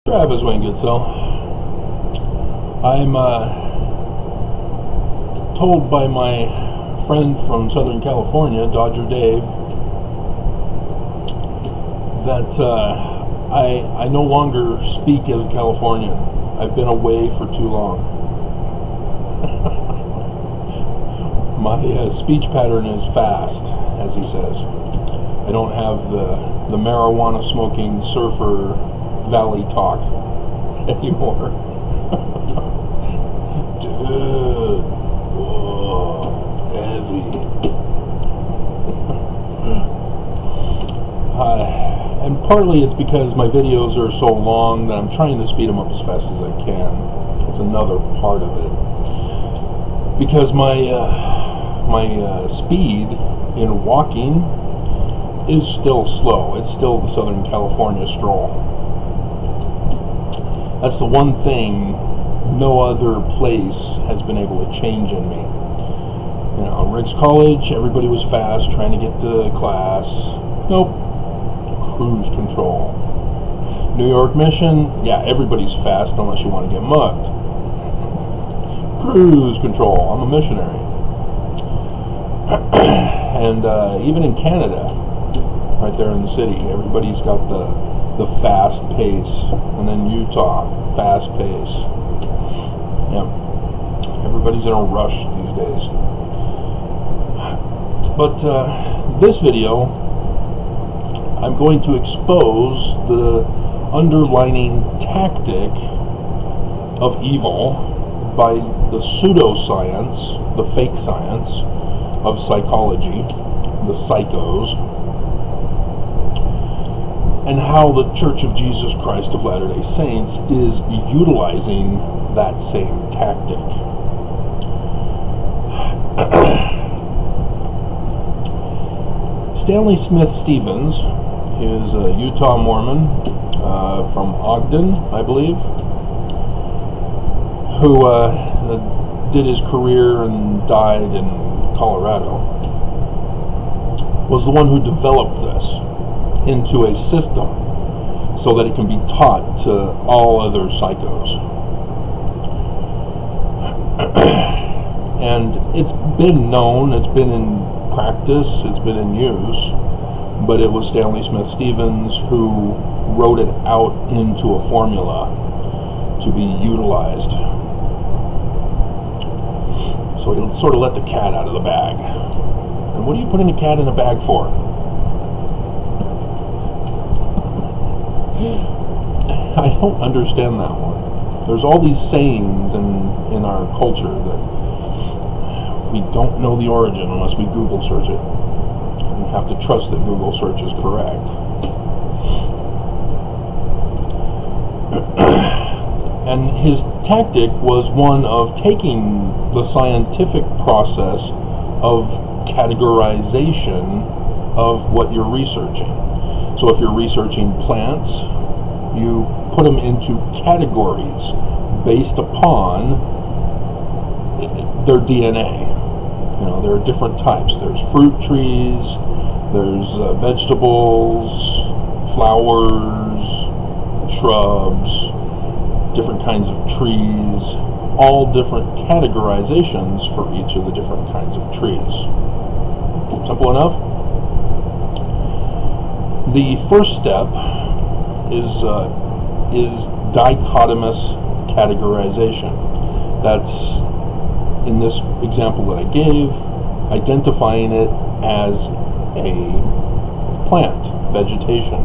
Travis Wayne Goodsill. I'm told by my friend from Southern California, Dodger Dave, that I no longer speak as a Californian. I've been away for too long. My speech pattern is fast, as he says. I don't have the marijuana smoking surfer valley talk anymore. Dude, whoa, heavy. And partly it's because my videos are so long that I'm trying to speed them up as fast as I can. That's another part of it. Because my speed in walking is still slow. It's still the Southern California stroll. That's the one thing no other place has been able to change in me. You know, Riggs College, everybody was fast trying to get to class. Nope. Cruise control. New York Mission, yeah, everybody's fast unless you want to get mugged. Cruise control. I'm a missionary. And even in Canada, right there in the city, everybody's got the fast pace. And then Utah, fast pace. Yeah, everybody's in a rush these days. But this video, I'm going to expose the underlining tactic of evil by the pseudoscience, the fake science of psychology, the psychos, and how the Church of Jesus Christ of Latter-day Saints is utilizing that same tactic. Stanley Smith Stevens is a Utah Mormon from Ogden, I believe, who did his career and died in Colorado, was the one who developed this into a system so that it can be taught to all other psychos. And it's been known, it's been in practice, it's been in use, but it was Stanley Smith Stevens who wrote it out into a formula to be utilized. So he sort of let the cat out of the bag. And what are you putting a cat in a bag for? I don't understand that one. There's all these sayings in our culture that we don't know the origin unless we Google search it. And we have to trust that Google search is correct. And his tactic was one of taking the scientific process of categorization of what you're researching. So if you're researching plants, you put them into categories based upon their DNA. You know, there are different types. There's fruit trees, there's vegetables, flowers, shrubs, different kinds of trees, all different categorizations for each of the different kinds of trees. Simple enough? The first step is dichotomous categorization. That's, in this example that I gave, identifying it as a plant, vegetation.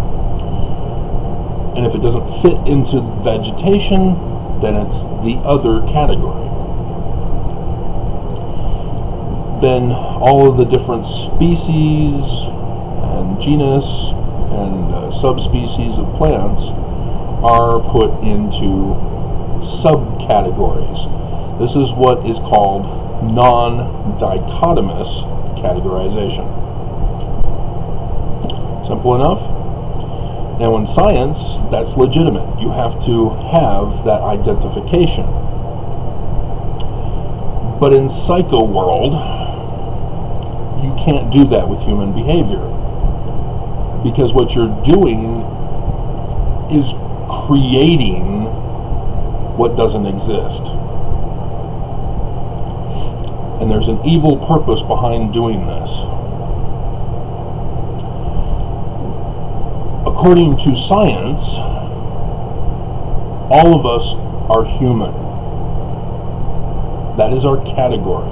And if it doesn't fit into vegetation, then it's the other category. Then all of the different species and genus and subspecies of plants are put into subcategories. This is what is called non-dichotomous categorization. Simple enough? Now in science, that's legitimate. You have to have that identification. But in psycho world, you can't do that with human behavior. Because what you're doing is creating what doesn't exist. And there's an evil purpose behind doing this. According to science, all of us are human. That is our category.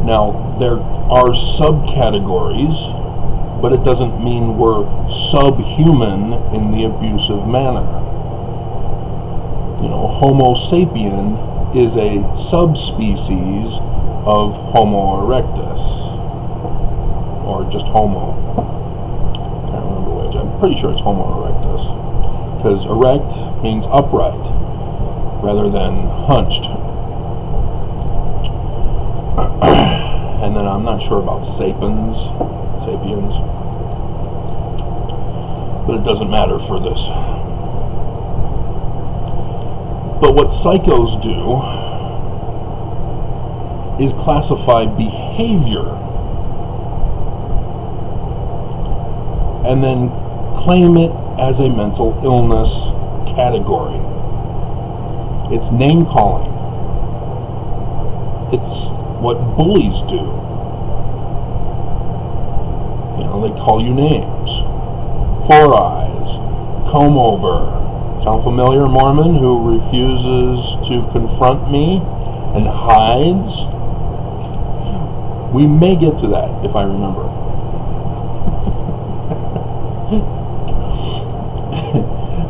Now, there are subcategories, but it doesn't mean we're subhuman in the abusive manner. Homo sapien is a subspecies of Homo erectus, or just Homo. Can't remember which. I'm pretty sure it's Homo erectus, because erect means upright rather than hunched. And then I'm not sure about sapiens, but it doesn't matter for this. But what psychos do is classify behavior and then claim it as a mental illness category. It's name calling. It's what bullies do. They call you names. 4 eyes, comb over. Sound familiar, Mormon, who refuses to confront me and hides? We may get to that if I remember.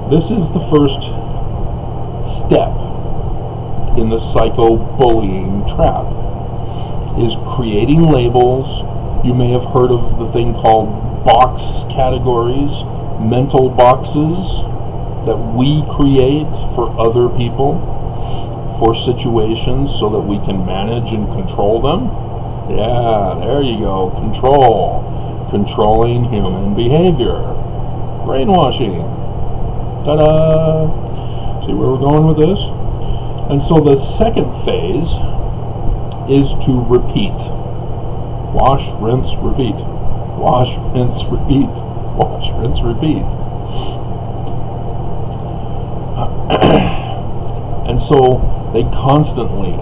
This is the first step in the psycho-bullying trap, is creating labels. You may have heard of the thing called box categories, mental boxes that we create for other people, for situations, so that we can manage and control them. Yeah, there you go, control. Controlling human behavior. Brainwashing. Ta-da! See where we're going with this? And so the second phase is to repeat. Wash, rinse, repeat. Wash, rinse, repeat. Wash, rinse, repeat. And so they constantly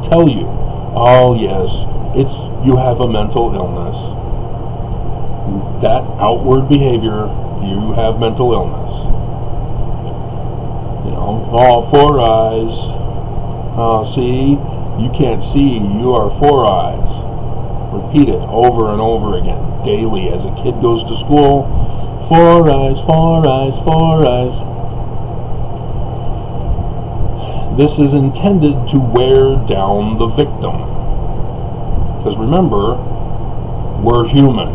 tell you, oh yes, you have a mental illness. That outward behavior, you have mental illness. 4 eyes. See, you can't see, you are 4 eyes. Repeat it over and over again, daily, as a kid goes to school. 4 eyes, 4 eyes, 4 eyes. This is intended to wear down the victim. Because remember, we're human.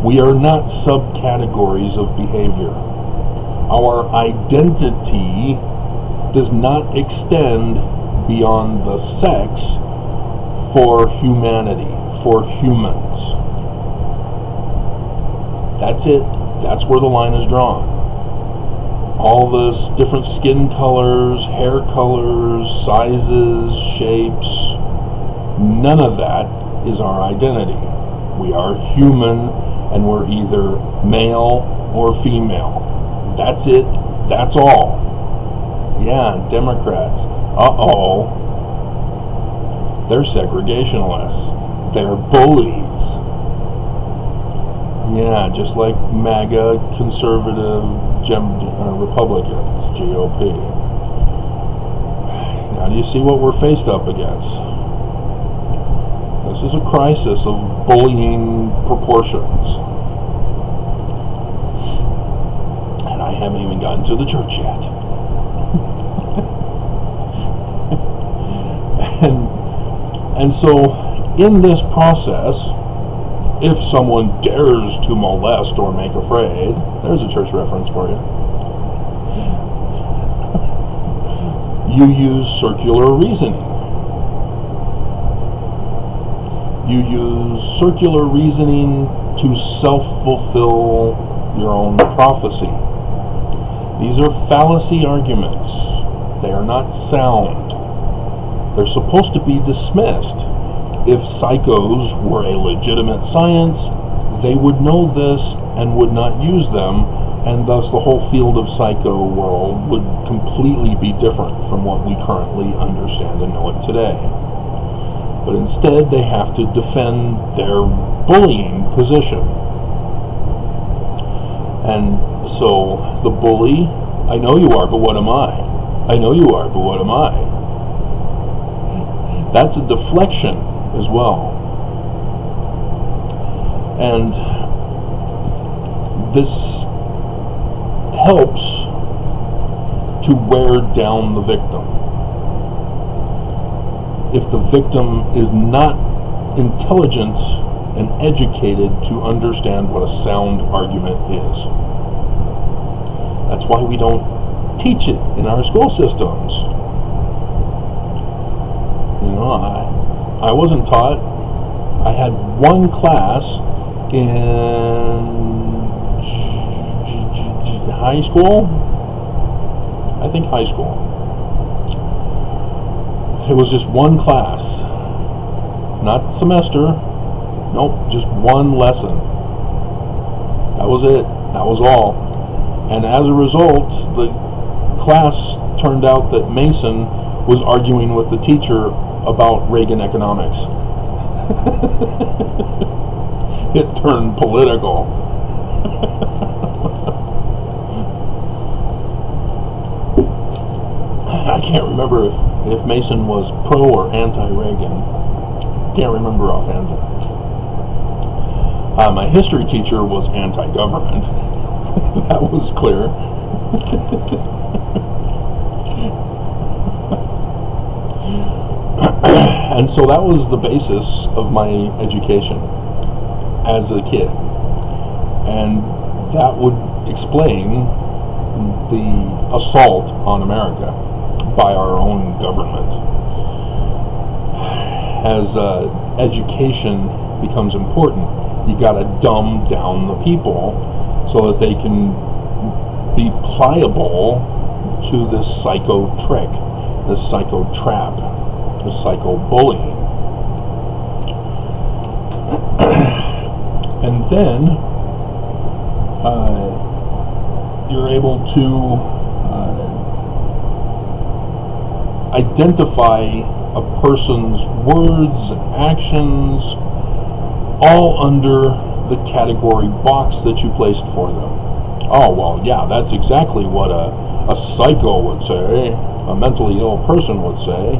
We are not subcategories of behavior. Our identity does not extend beyond the sex for humanity, for humans. That's it. That's where the line is drawn. All this different skin colors, hair colors, sizes, shapes, none of that is our identity. We are human, and we're either male or female. That's it. That's all. Yeah, Democrats. Uh-oh. They're segregationists. They're bullies. Yeah, just like MAGA conservative Republicans, GOP. Now do you see what we're faced up against? This is a crisis of bullying proportions. And I haven't even gotten to the church yet. And so, in this process, if someone dares to molest or make afraid, there's a church reference for you. You use circular reasoning. You use circular reasoning to self-fulfill your own prophecy. These are fallacy arguments. They are not sound. They're supposed to be dismissed. If psychos were a legitimate science, they would know this and would not use them, and thus the whole field of psycho world would completely be different from what we currently understand and know it today. But instead, they have to defend their bullying position. And so the bully, I know you are, but what am I? I know you are, but what am I? That's a deflection as well. And this helps to wear down the victim. If the victim is not intelligent and educated to understand what a sound argument is. That's why we don't teach it in our school systems. You know, I wasn't taught. I had one class in high school. I think high school. It was just one class, not semester. Nope, just one lesson. That was it. That was all. And as a result, the class turned out that Mason was arguing with the teacher about Reagan economics. It turned political. I can't remember if Mason was pro or anti-Reagan. Can't remember offhand. My history teacher was anti-government. That was clear. And so that was the basis of my education as a kid. And that would explain the assault on America by our own government. As education becomes important, you gotta dumb down the people so that they can be pliable to this psycho trick, this psycho trap, this psycho bullying. And then you're able to identify a person's words and actions all under the category box that you placed for them. Oh, well, yeah, that's exactly what a psycho would say, a mentally ill person would say.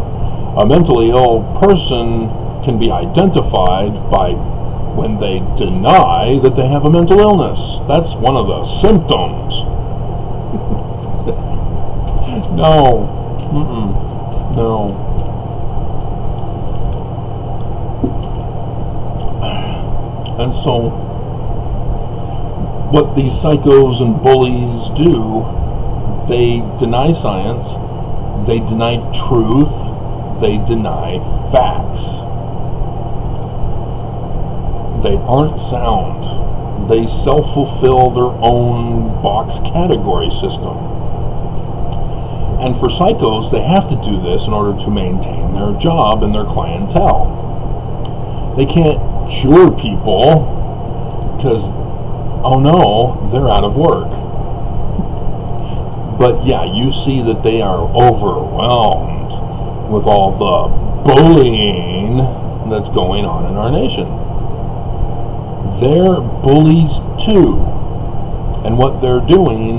A mentally ill person can be identified by when they deny that they have a mental illness. That's one of the symptoms. No. No. And so, what these psychos and bullies do, they deny science, they deny truth, they deny facts. They aren't sound. They self-fulfill their own box category system. And for psychos, they have to do this in order to maintain their job and their clientele. They can't cure people because, oh no, they're out of work. But yeah, you see that they are overwhelmed with all the bullying that's going on in our nation. They're bullies too. And what they're doing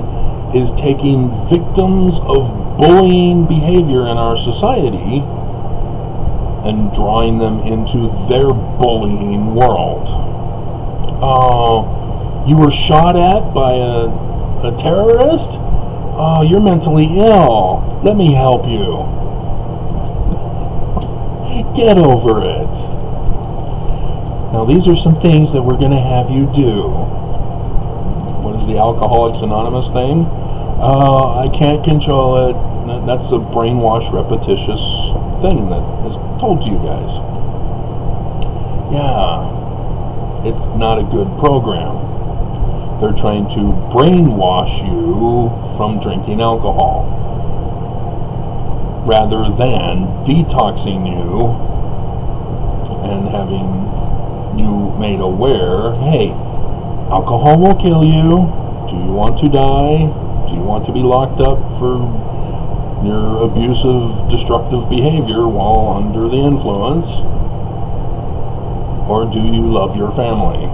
is taking victims of bullying behavior in our society and drawing them into their bullying world. Oh, you were shot at by a terrorist? Oh, you're mentally ill. Let me help you. Get over it. Now, these are some things that we're going to have you do. What is the Alcoholics Anonymous thing? I can't control it. That's a brainwash, repetitious thing that is told to you guys. Yeah, it's not a good program. They're trying to brainwash you from drinking alcohol rather than detoxing you and having you made aware, hey, alcohol will kill you. Do you want to die? Do you want to be locked up for your abusive, destructive behavior while under the influence? Or do you love your family?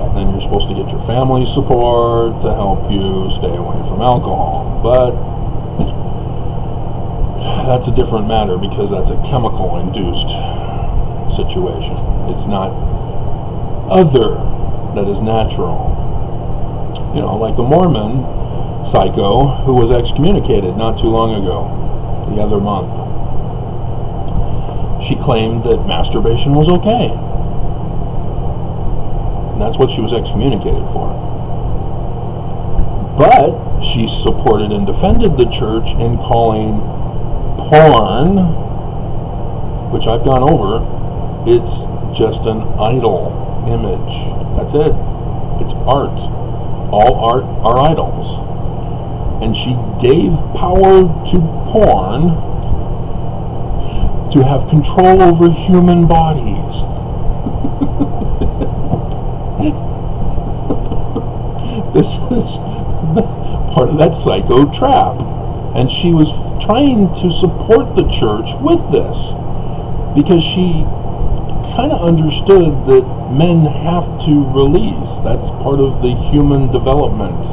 And then you're supposed to get your family's support to help you stay away from alcohol. But that's a different matter because that's a chemical-induced situation. It's not other that is natural. You know, like the Mormon psycho who was excommunicated not too long ago, the other month. She claimed that masturbation was okay. And that's what she was excommunicated for. But she supported and defended the church in calling porn, which I've gone over, it's just an idol image. That's it. It's art. All art are idols. And she gave power to porn to have control over human bodies. This is part of that psycho trap. And she was trying to support the church with this because she kind of understood that men have to release. That's part of the human development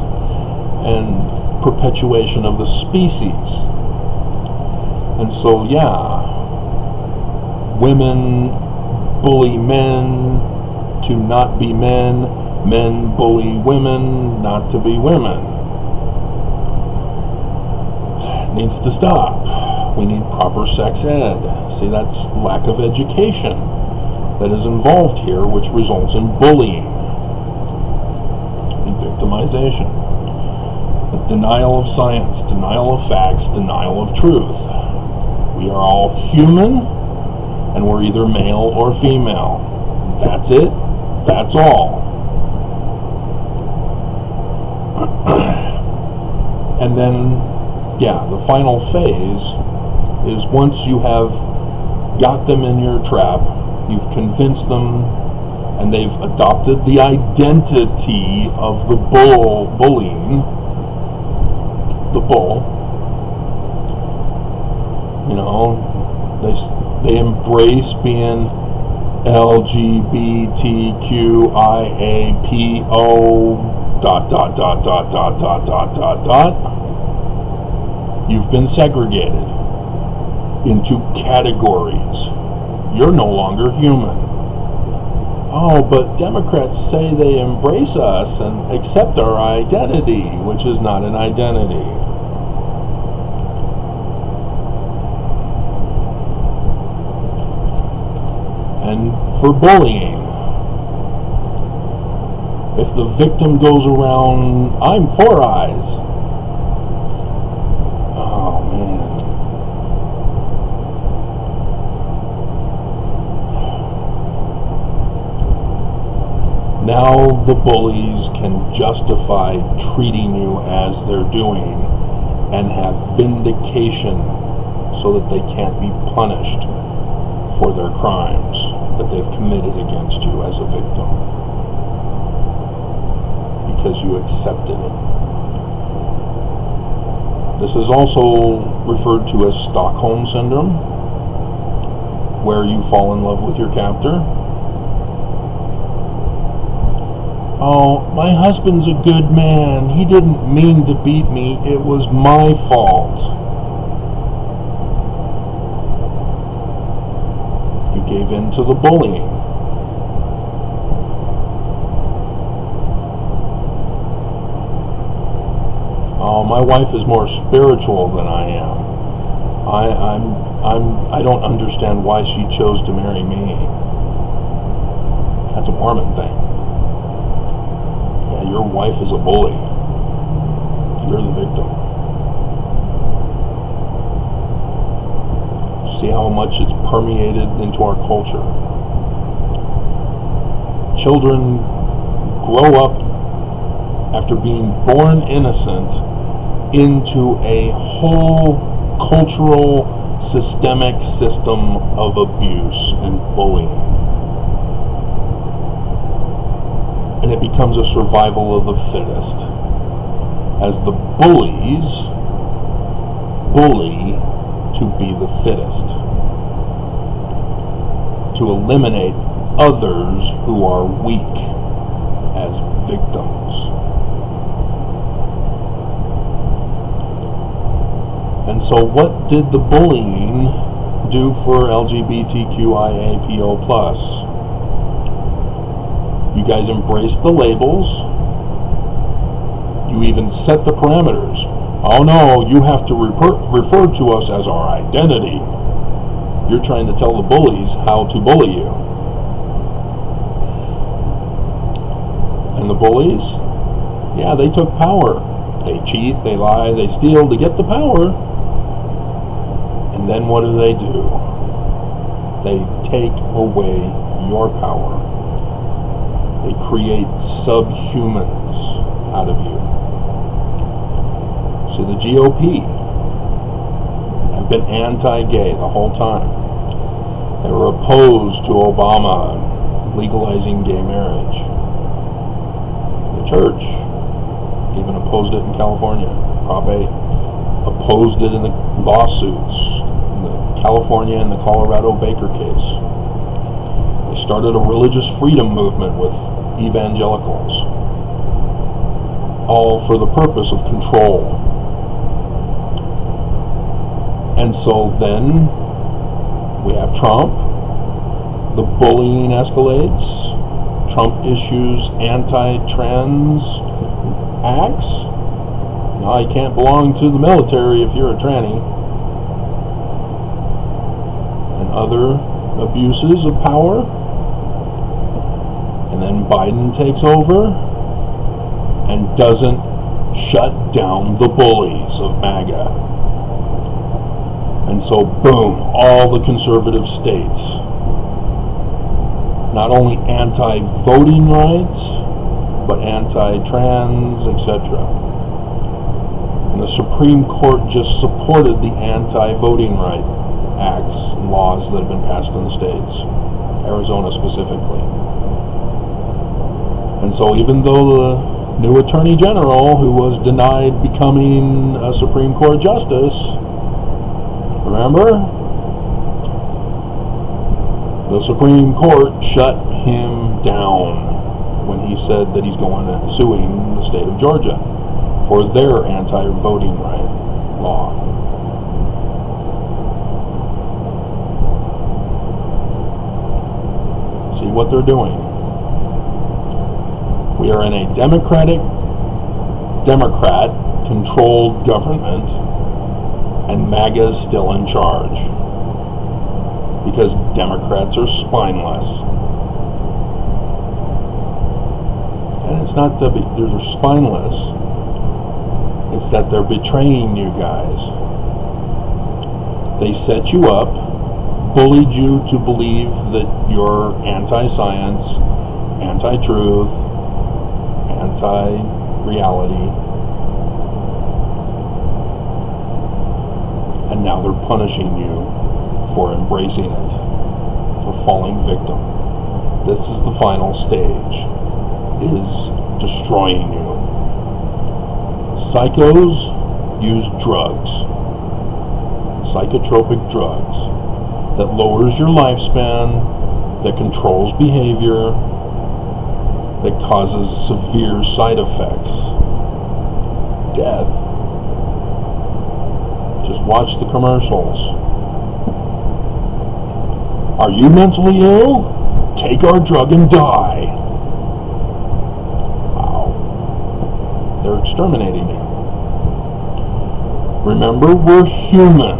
and perpetuation of the species. And so, yeah, women bully men to not be men, men bully women not to be women. It needs to stop. We need proper sex ed. See, that's lack of education that is involved here, which results in bullying and victimization. Denial of science, denial of facts, denial of truth. We are all human, and we're either male or female. That's it. That's all. And then, yeah, the final phase is once you have got them in your trap, you've convinced them, and they've adopted the identity of the bullying, the bull. You know, they embrace being LGBTQIAPO ... You've been segregated into categories. You're no longer human. Oh, but Democrats say they embrace us and accept our identity, which is not an identity. And for bullying, if the victim goes around, I'm Four Eyes. Oh, man. Now the bullies can justify treating you as they're doing and have vindication so that they can't be punished for their crimes that they've committed against you as a victim because you accepted it. This is also referred to as Stockholm Syndrome, where you fall in love with your captor. Oh, my husband's a good man. He didn't mean to beat me. It was my fault. You gave in to the bullying. Oh, my wife is more spiritual than I am. I don't understand why she chose to marry me. That's a Mormon thing. Your wife is a bully. You're the victim. See how much it's permeated into our culture. Children grow up after being born innocent into a whole cultural systemic system of abuse and bullying. and it becomes a survival of the fittest. As the bullies bully to be the fittest, to eliminate others who are weak as victims. And so what did the bullying do for LGBTQIAPO+? You guys embraced the labels. You even set the parameters. Oh no, you have to refer to us as our identity. You're trying to tell the bullies how to bully you. And the bullies, yeah, they took power. They cheat, they lie, they steal to get the power. And then what do? They take away your power. They create subhumans out of you. So the GOP have been anti-gay the whole time. They were opposed to Obama legalizing gay marriage. The church even opposed it in California, Prop 8. Opposed it in the lawsuits, in the California and the Colorado Baker case. They started a religious freedom movement with evangelicals, all for the purpose of control. And so then we have Trump. The bullying escalates. Trump issues anti-trans acts. Now you can't belong to the military if you're a tranny. And other abuses of power. And then Biden takes over and doesn't shut down the bullies of MAGA. And so, boom, all the conservative states, not only anti-voting rights, but anti-trans, etc. And the Supreme Court just supported the anti-voting right acts and laws that have been passed in the states, Arizona specifically. And so even though the new Attorney General, who was denied becoming a Supreme Court Justice, remember? The Supreme Court shut him down when he said that he's suing the state of Georgia for their anti-voting right law. See what they're doing. We are in a Democrat-controlled government, and MAGA's still in charge because Democrats are spineless. And it's not that they're spineless, it's that they're betraying you guys. They set you up, bullied you to believe that you're anti-science, anti-truth, anti-reality. And now they're punishing you for embracing it, for falling victim. This is the final stage, is destroying you. Psychos use drugs, psychotropic drugs, that lowers your lifespan, that controls behavior, that causes severe side effects, death. Just watch the commercials. Are you mentally ill? Take our drug and die. Wow. They're exterminating you. Remember, we're human,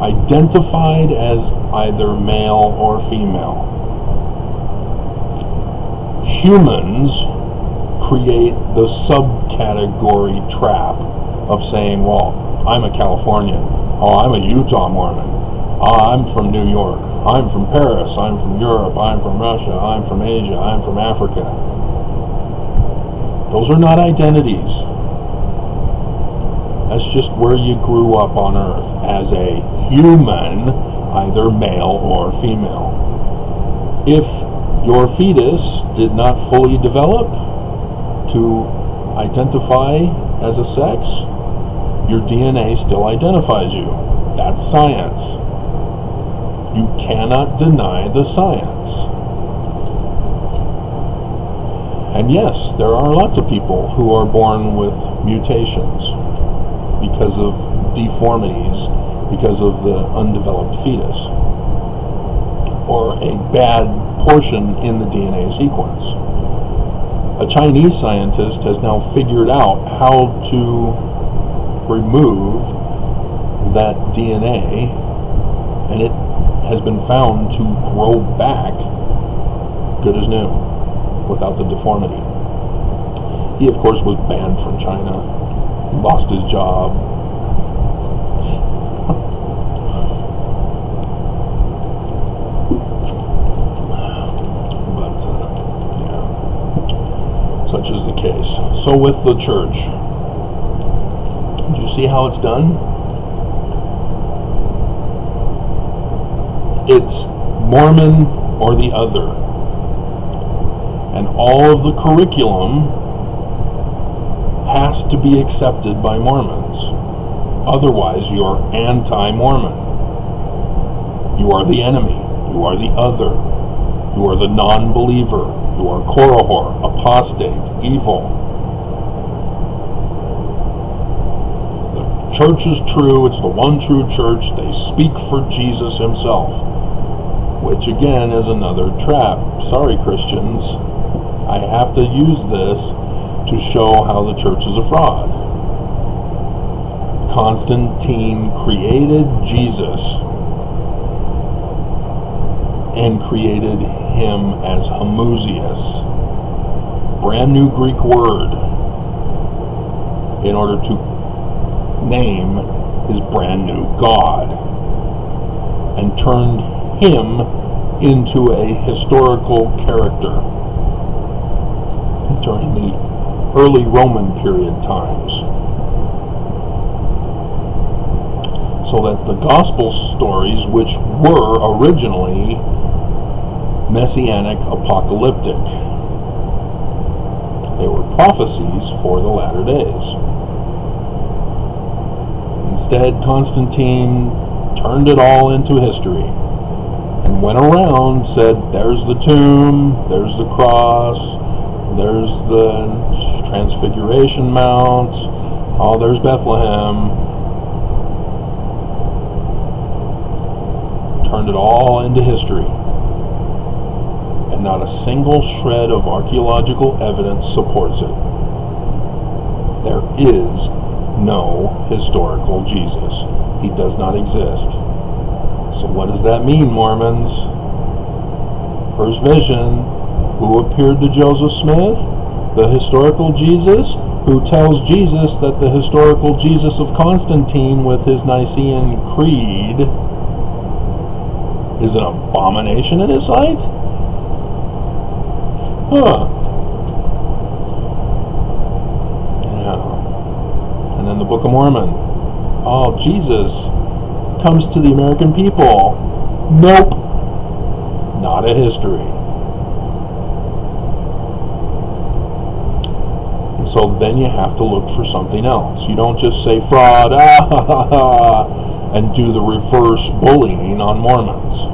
identified as either male or female. Humans create the subcategory trap of saying, well, I'm a Californian. Oh, I'm a Utah Mormon. Oh, I'm from New York. I'm from Paris. I'm from Europe. I'm from Russia. I'm from Asia. I'm from Africa. Those are not identities. That's just where you grew up on Earth as a human, either male or female. If your fetus did not fully develop, to identify as a sex, your DNA still identifies you. That's science. You cannot deny the science. And yes, there are lots of people who are born with mutations because of deformities, because of the undeveloped fetus, or a bad portion in the DNA sequence. A Chinese scientist has now figured out how to remove that DNA, and it has been found to grow back good as new without the deformity. He, of course, was banned from China, lost his job. Such is the case. So with the church, do you see how it's done? It's Mormon or the other. And all of the curriculum has to be accepted by Mormons. Otherwise, you're anti-Mormon. You are the enemy. You are the other. You are the non-believer. You are Korihor, apostate, evil. The church is true. It's the one true church. They speak for Jesus himself. Which again is another trap. Sorry, Christians. I have to use this to show how the church is a fraud. Constantine created Jesus and created him as homoousios, brand new Greek word, in order to name his brand new God, and turned him into a historical character during the early Roman period times, so that the gospel stories, which were originally messianic apocalyptic, they were prophecies for the latter days. Instead, Constantine turned it all into history and went around, said, there's the tomb, there's the cross, there's the Transfiguration Mount, oh, there's Bethlehem. Turned it all into history. And not a single shred of archaeological evidence supports it. There is no historical Jesus. He does not exist. So what does that mean, Mormons? First vision, who appeared to Joseph Smith? The historical Jesus, who tells Jesus that the historical Jesus of Constantine with his Nicene Creed is an abomination in his sight? Huh. Yeah. And then the Book of Mormon. Oh, Jesus comes to the American people. Nope. Not a history. And so then you have to look for something else. You don't just say fraud, and do the reverse bullying on Mormons.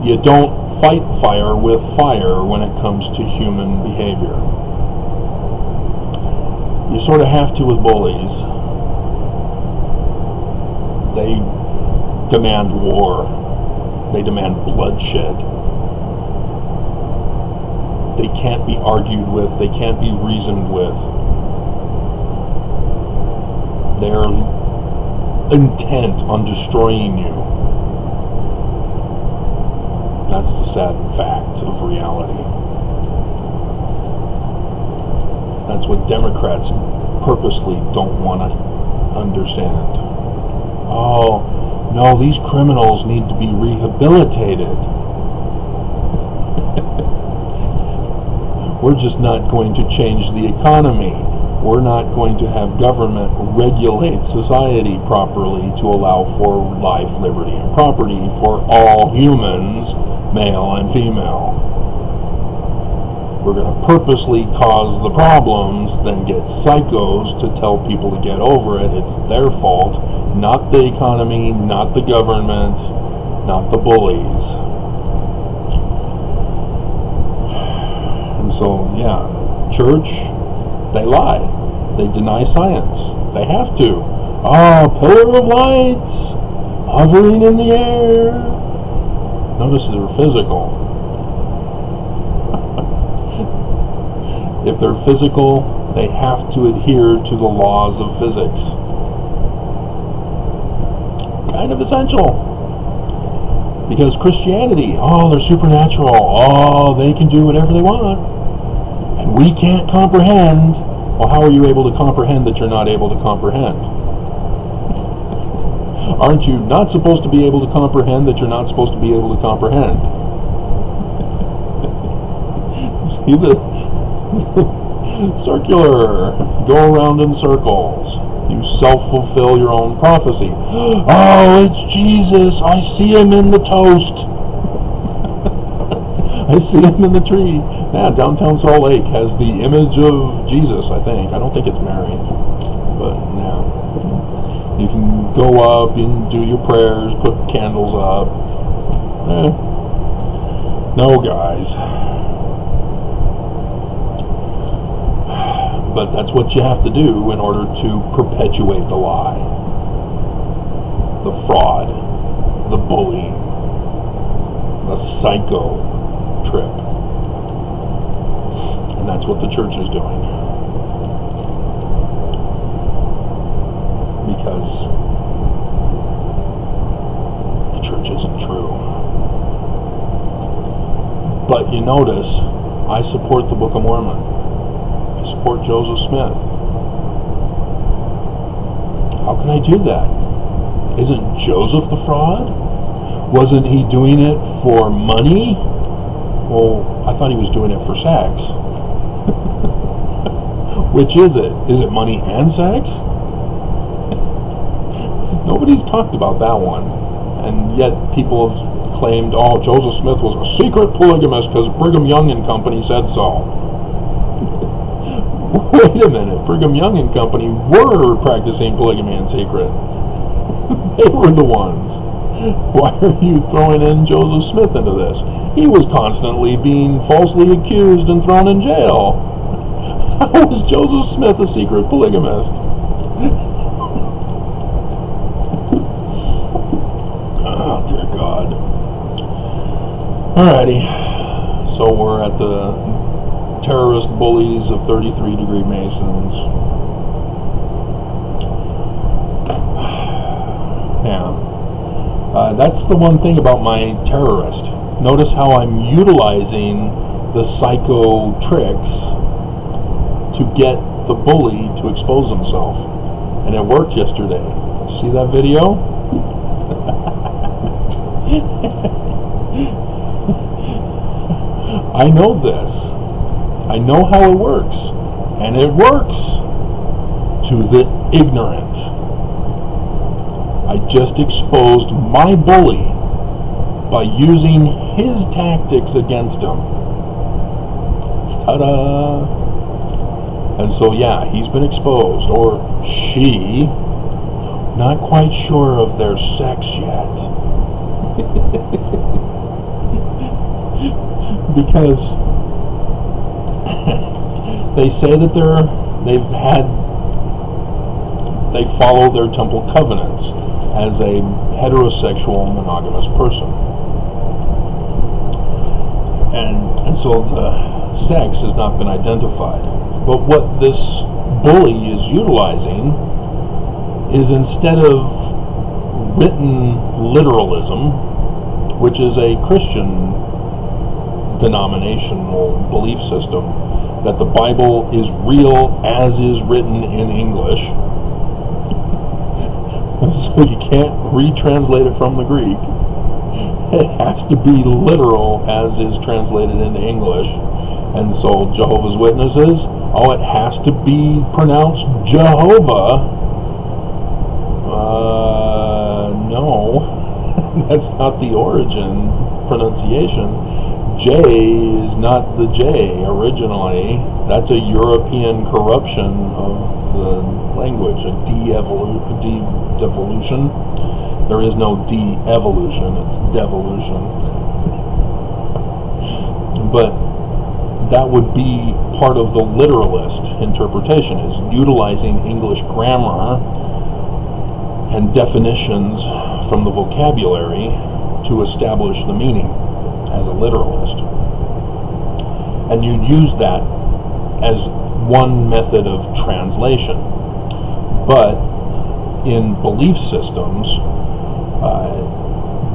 You don't fight fire with fire when it comes to human behavior. You sort of have to with bullies. They demand war. They demand bloodshed. They can't be argued with. They can't be reasoned with. They're intent on destroying you. That's the sad fact of reality. That's what Democrats purposely don't want to understand. Oh, no, these criminals need to be rehabilitated. We're just not going to change the economy. We're not going to have government regulate society properly to allow for life, liberty, and property for all humans, male and female. we're going to purposely cause the problems, then get psychos to tell people to get over it. It's their fault, not the economy, not the government, not the bullies. And so, yeah, church, they lie. They deny science. They have to. Pillar of light, hovering in the air. Notice they're physical. If they're physical, they have to adhere to the laws of physics. Kind of essential. Because Christianity, they're supernatural. They can do whatever they want. And we can't comprehend. Well, how are you able to comprehend that you're not able to comprehend? Aren't you not supposed to be able to comprehend that you're not supposed to be able to comprehend? See the circular, go around in circles. You self-fulfill your own prophecy. It's Jesus. I see him in the toast. I see him in the tree. Yeah, downtown Salt Lake has the image of Jesus, I think. I don't think it's Mary. But, yeah. You can go up and do your prayers, put candles up. No, guys. But that's what you have to do in order to perpetuate the lie, the fraud, the bullying, the psycho trip. And that's what the church is doing. Because the church isn't true. But you notice, I support the Book of Mormon. I support Joseph Smith. How can I do that? Isn't Joseph the fraud? Wasn't he doing it for money? Well, I thought he was doing it for sex. Which is it? Is it money and sex? Nobody's talked about that one. And yet people have claimed, Joseph Smith was a secret polygamist because Brigham Young and Company said so. Wait a minute, Brigham Young and Company were practicing polygamy in secret. They were the ones. Why are you throwing in Joseph Smith into this? He was constantly being falsely accused and thrown in jail. How was Joseph Smith a secret polygamist? Oh, dear God. Alrighty. So we're at the terrorist bullies of 33-degree Masons. Yeah. That's the one thing about my terrorist. Notice how I'm utilizing the psycho tricks to get the bully to expose himself. And it worked yesterday. See that video? I know this. I know how it works. And it works to the ignorant. I just exposed my bully by using his tactics against him. Ta-da! And so, yeah, he's been exposed. Or she. Not quite sure of their sex yet. Because they say that they follow their temple covenants as a heterosexual monogamous person. And so the sex has not been identified. But what this bully is utilizing is, instead of written literalism, which is a Christian denominational belief system, that the Bible is real as is written in English. So you can't retranslate it from the Greek. It has to be literal as is translated into English. And so Jehovah's Witnesses, it has to be pronounced Jehovah. No, that's not the origin pronunciation. J is not the J originally. That's a European corruption of the language, a devolution. There is no de-evolution, it's devolution. But that would be part of the literalist interpretation, is utilizing English grammar and definitions from the vocabulary to establish the meaning as a literalist. And you use that as one method of translation. But in belief systems,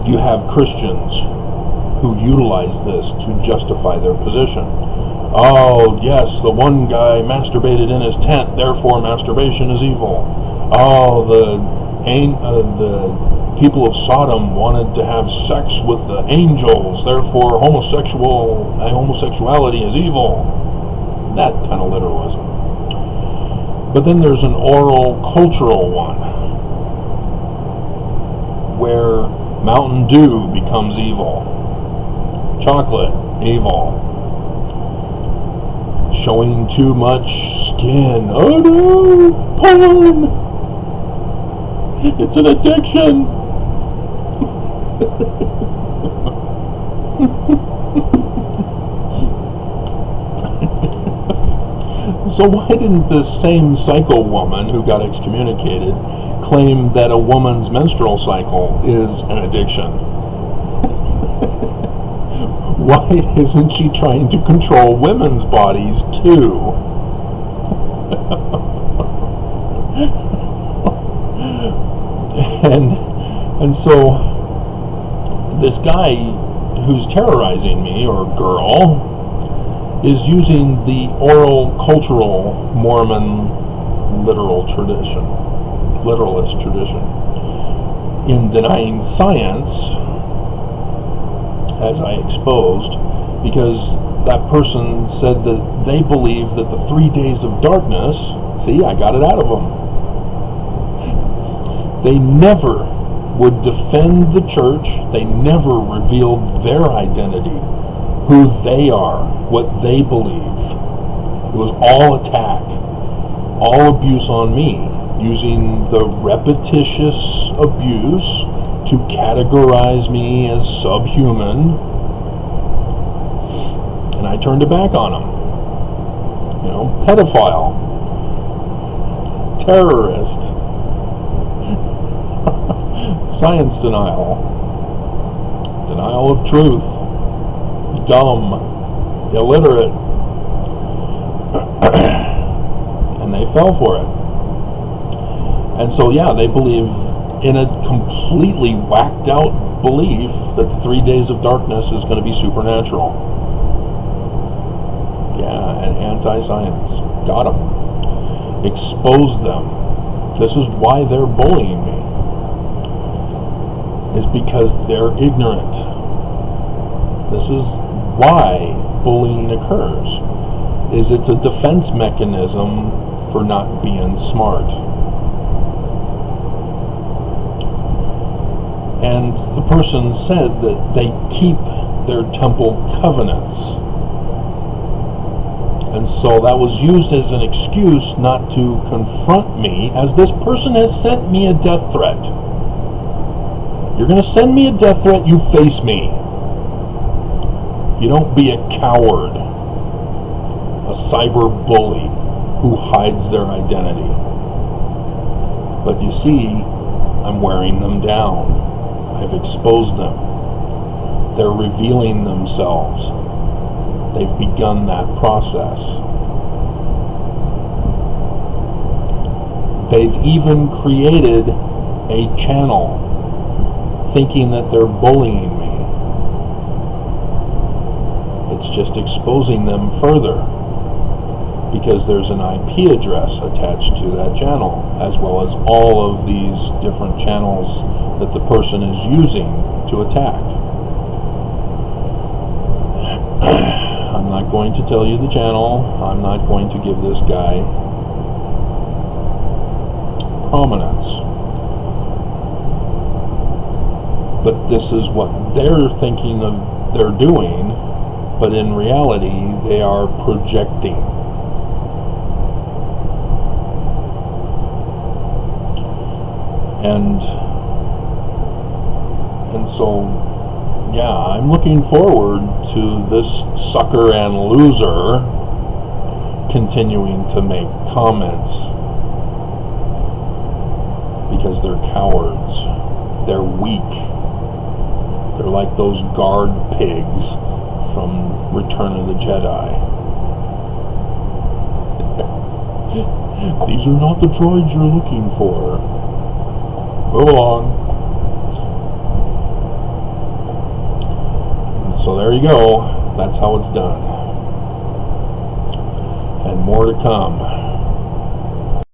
you have Christians who utilize this to justify their position. Oh, yes, the one guy masturbated in his tent, therefore masturbation is evil. Oh, the people of Sodom wanted to have sex with the angels, therefore homosexuality is evil. That kind of literalism. But then there's an oral cultural one, where Mountain Dew becomes evil, chocolate, evil, showing too much skin, oh no, porn, it's an addiction. So why didn't this same psycho woman who got excommunicated claim that a woman's menstrual cycle is an addiction? Why isn't she trying to control women's bodies too? and so this guy who's terrorizing me, or girl, is using the oral cultural Mormon literalist tradition in denying science, as I exposed, because that person said that they believe that the 3 days of darkness, see, I got it out of them. They never would defend the church. They never revealed their identity, who they are, what they believe. It was all attack, all abuse on me, using the repetitious abuse to categorize me as subhuman. And I turned it back on them. You know, pedophile, terrorist, science denial, denial of truth, dumb, illiterate, and they fell for it. And so, yeah, they believe in a completely whacked out belief that the 3 days of darkness is going to be supernatural. Yeah, and anti-science. Got them. Exposed them. This is why they're bullying me. Is because they're ignorant. This is why bullying occurs. Is it's a defense mechanism for not being smart. And the person said that they keep their temple covenants. And so that was used as an excuse not to confront me, as this person has sent me a death threat. You're going to send me a death threat, you face me. You don't be a coward, a cyber bully who hides their identity. But you see, I'm wearing them down. I've exposed them. They're revealing themselves. They've begun that process. They've even created a channel thinking that they're bullying me. It's just exposing them further, because there's an IP address attached to that channel, as well as all of these different channels that the person is using to attack. I'm not going to tell you the channel. I'm not going to give this guy prominence. But this is what they're thinking of they're doing but in reality they are projecting. And so, yeah, I'm looking forward to this sucker and loser continuing to make comments, because they're cowards. They're weak. They're like those guard pigs from Return of the Jedi. These are not the droids you're looking for. Move along. So there you go. That's how it's done. And more to come.